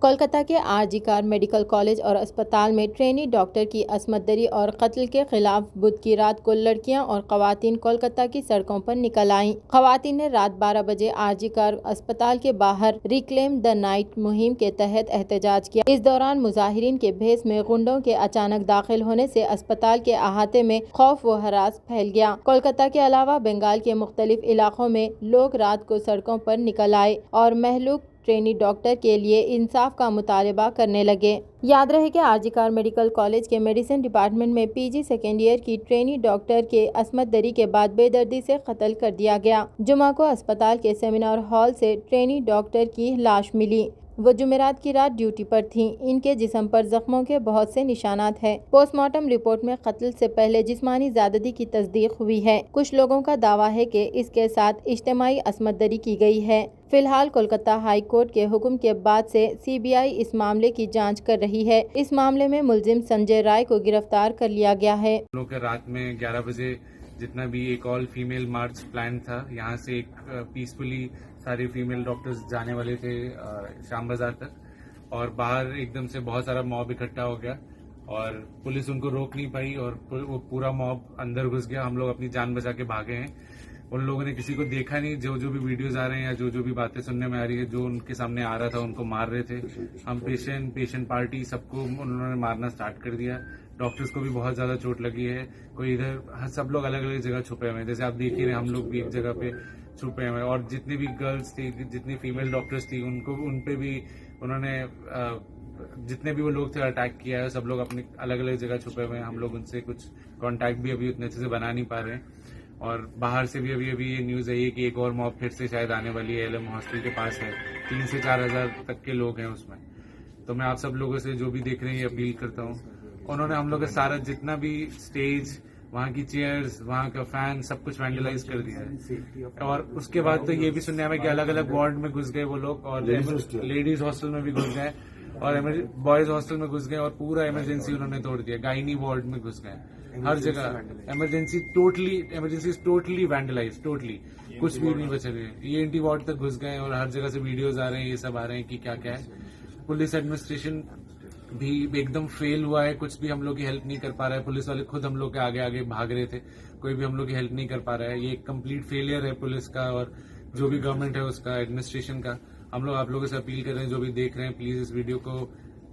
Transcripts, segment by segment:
कोलकाता के RG car medical college और अस्पताल में ट्रेनी डॉक्टर की असमत दरी और कत्ल के खिलाफ बुध की रात को लड़कियां और खवातीन कोलकाता की सड़कों पर निकल आईं। खवातीन ने रात 12 बजे आरजी कार अस्पताल के बाहर रिक्लेम द नाइट मुहिम के तहत एहतजाज किया। इस दौरान मुजाहिरीन के भेस में गुंडों के अचानक दाखिल होने से अस्पताल के अहाते में खौफ व हरास फैल गया। कोलकाता के अलावा बंगाल के मुख्तलिफ इलाकों में लोग रात को सड़कों पर निकल आए और महलूक ट्रेनी डॉक्टर के लिए इंसाफ का मुतालबा करने लगे। याद रहे कि आरजी कार मेडिकल कॉलेज के मेडिसिन डिपार्टमेंट में पीजी सेकेंड ईयर की ट्रेनी डॉक्टर के असमत दरी के बाद बेदर्दी से कत्ल कर दिया गया। जुमा को अस्पताल के सेमिनार हॉल से ट्रेनी डॉक्टर की लाश मिली। वो जुमेरात की रात ड्यूटी पर थीं। इनके जिस्म पर जख्मों के बहुत से निशानात हैं। पोस्टमार्टम रिपोर्ट में कत्ल से पहले जिस्मानी ज़्यादती की तस्दीक हुई है। कुछ लोगों का दावा है कि इसके साथ इज्तिमाई असमत दरी की गई है। फिलहाल कोलकाता हाई कोर्ट के हुक्म के बाद से सीबीआई इस मामले की जांच कर रही है। इस मामले में मुलजिम संजय राय को गिरफ्तार कर लिया गया है। लोग रात में 11 बजे जितना भी एक ऑल फीमेल मार्च प्लान था, यहाँ से एक पीसफुली सारे फीमेल डॉक्टर्स जाने वाले थे शाम बाजार तक, और बाहर एकदम से बहुत सारा मॉब इकट्ठा हो गया और पुलिस उनको रोक नहीं पाई और वो पूरा मॉब अंदर घुस गया। हम लोग अपनी जान बचा के भागे हैं। उन लोगों ने किसी को देखा नहीं। जो जो भी वीडियोस आ रहे हैं या जो जो भी बातें सुनने में आ रही है, जो उनके सामने आ रहा था उनको मार रहे थे। हम पेशेंट पार्टी सबको उन्होंने मारना स्टार्ट कर दिया। डॉक्टर्स को भी बहुत ज्यादा चोट लगी है। कोई इधर, सब लोग अलग अलग जगह छुपे हुए हैं। जैसे आप देख ही रहे, हम लोग भी एक जगह पे छुपे हुए हैं। और जितनी भी गर्ल्स थी, जितनी फीमेल डॉक्टर्स थी, उन पे भी उन्होंने जितने भी वो लोग थे अटैक किया है। सब लोग अपनी अलग अलग जगह छुपे हुए हैं। हम लोग उनसे कुछ कांटेक्ट भी अभी उतने अच्छे से बना नहीं पा रहे हैं। और बाहर से भी अभी ये न्यूज आई है कि एक और मॉब फिर से शायद आने वाली है। एलएम हॉस्टल के पास है। 3 से 4 हजार तक के लोग हैं उसमें। तो मैं आप सब लोगों से जो भी देख रहे हैं ये अपील करता हूँ। उन्होंने हम लोग का सारा जितना भी स्टेज, वहाँ की चेयर्स, वहाँ का फैन, सब कुछ वैंडलाइज कर दिया है। और उसके बाद तो ये भी सुनने में कि अलग अलग वार्ड में घुस गए वो लोग, और लेडीज हॉस्टल में भी घुस गए और बॉयज हॉस्टल में घुस गए और पूरा इमरजेंसी उन्होंने तोड़ दिया। गायनी वार्ड में घुस गए। हर जगह इमरजेंसी टोटली वैंडलाइज, टोटली कुछ भी नहीं बचा है। ENT वार्ड तक घुस गए और हर जगह से वीडियोज आ रहे हैं, ये सब आ रहे हैं कि क्या क्या है। पुलिस एडमिनिस्ट्रेशन भी एकदम फेल हुआ है। कुछ भी हम लोग की हेल्प नहीं कर पा रहा है। पुलिस वाले खुद हम लोग के आगे आगे भाग रहे थे। कोई भी हम लोग की हेल्प नहीं कर पा रहा है। ये एक कंप्लीट फेलियर है पुलिस का और जो भी गवर्नमेंट है उसका, एडमिनिस्ट्रेशन का। हम लोग आप लोगों से अपील कर रहे हैं, जो भी देख रहे हैं प्लीज इस वीडियो को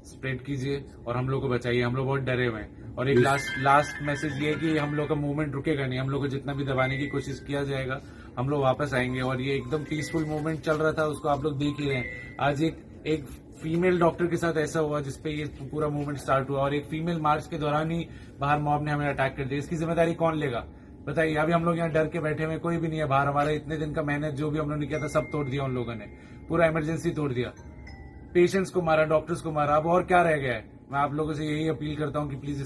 स्प्रेड कीजिए और हम लोग को बचाइए। हम लोग बहुत डरे हुए हैं। और एक लास्ट मैसेज ये है कि हम लोग का मूवमेंट रुकेगा नहीं। हम लोग को जितना भी दबाने की कोशिश किया जाएगा, हम लोग वापस आएंगे। और ये एकदम पीसफुल मूवमेंट चल रहा था, उसको आप लोग देख ही रहे हैं। आज एक फीमेल डॉक्टर के साथ ऐसा हुआ जिसपे ये पूरा मूवमेंट स्टार्ट हुआ, और एक फीमेल मार्च के दौरान ही बाहर मॉब ने हमें अटैक कर दिया। इसकी जिम्मेदारी कौन लेगा बताइए? अभी हम लोग यहाँ डर के बैठे हुए, कोई भी नहीं है बाहर। हमारा इतने दिन का मेहनत जो भी हम लोगों ने किया था सब तोड़ दिया उन लोगों ने। पूरा इमरजेंसी तोड़ दिया, पेशेंट्स को मारा, डॉक्टर्स को मारा। अब और क्या रह गया है? मैं आप लोगों से यही अपील करता हूँ कि प्लीज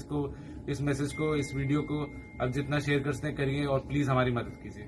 इस मैसेज को, इस वीडियो को अब जितना शेयर कर सकते करिए और प्लीज हमारी मदद कीजिए।